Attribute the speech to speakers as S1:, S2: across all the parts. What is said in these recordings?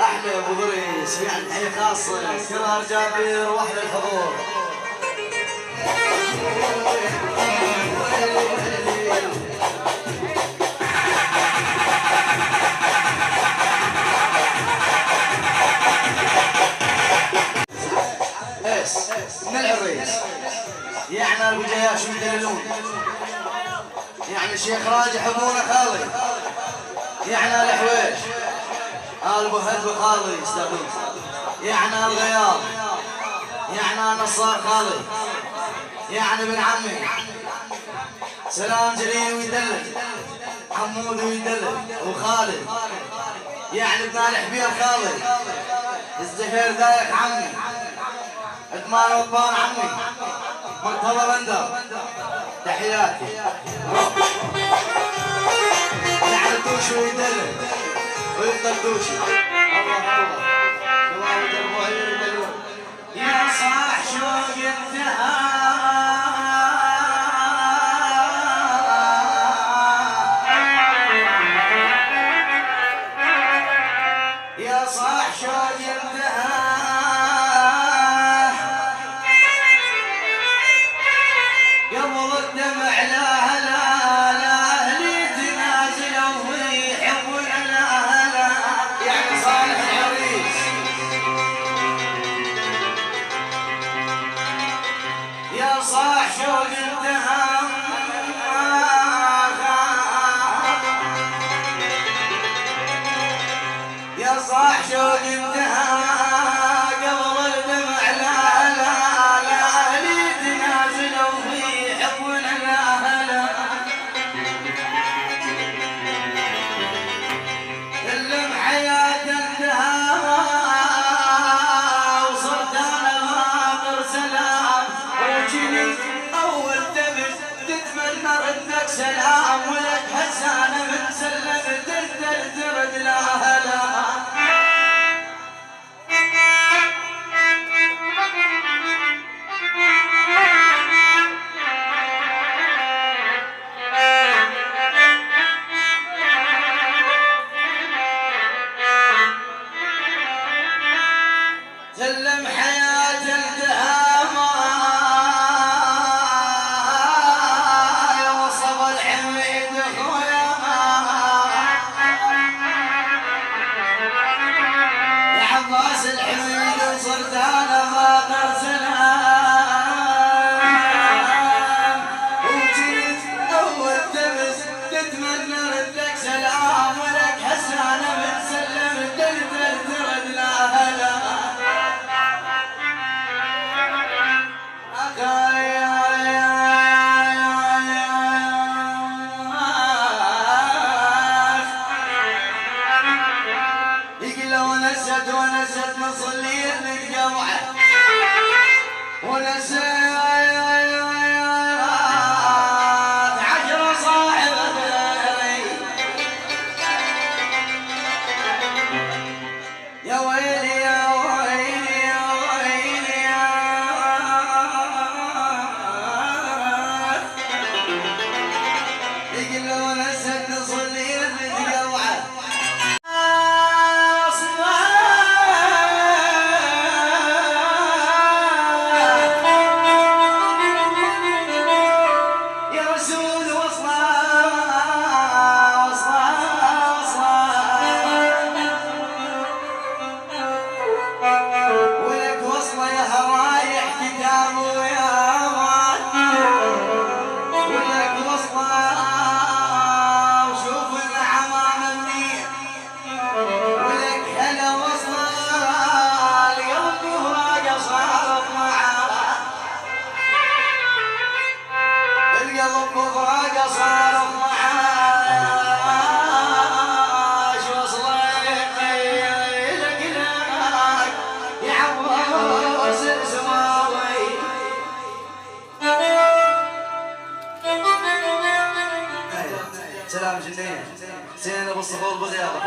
S1: احلى ابو ضريس يعني تحيه خاصه كرار جابر واحلى الحضور. من العريس يعني ابو جياش يدللون يعني الشيخ راجح ابونا خالي يعني الحويش ابو هد وخالي يستاهلون يعني الغيار يعني نصار خالي يعني ابن عمي سلام جليل ويدلل حمود ويدلل وخالد يعني ابن الحبير خالي الزهير دايق عمي عثمان وطبان عمي مرتضى بندر تحياتي يعني الدوشي ويدلل ويبقى الدوشي الله الله الله يدلل يا صاح شوق انتهى يا صاح شوق انتهى قبل الدمع لا لا لا اهلي تنازلوا ويحبون لا لا يعني صالح العريس يا صاح شوق انتهى يا صاح شوق انتهى قبل الدمع لا لا لا اهلي تنازلوا ويحبون لا اللي بحياته انتهى وصرت انا باقر سلام وجني اول تبس تتمنى ردك سلام ولك حسانه من سلمت ترد لا هلا سلم حياة الدهامة يا وصف الحميد خويا يا عباس الحميد وصرت انا باقر سلام وجيت اول تبس تتمنى ردك سلام ولك حسانه من سلم ترد لا هلا يقول ونست نصلي نتقوعه ونست عشرة صاحب يا ويلي يا ويلي يا ويلي يا يقول ونست نصلي نتقوعه سلام جنين زين ابو الصفور بغيابه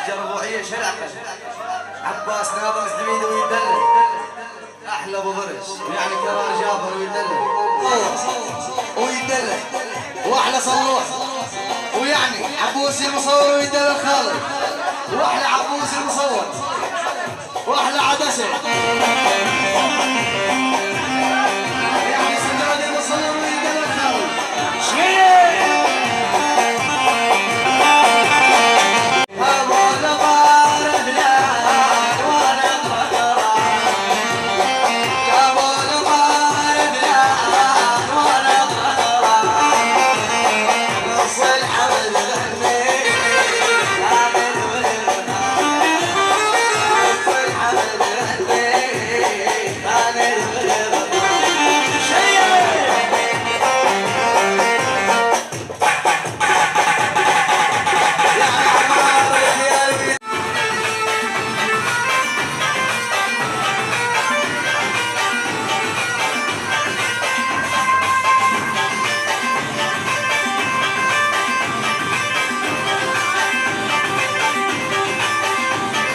S1: جربوعيه شلعقه عباس ناظر حميد ويدلل احلى ابو ضرس يعني كرار جابر ويدلل واحلى صلوح ويعني عبوس المصور ويدلل خالد واحلى عبوس المصور واحلى عدسه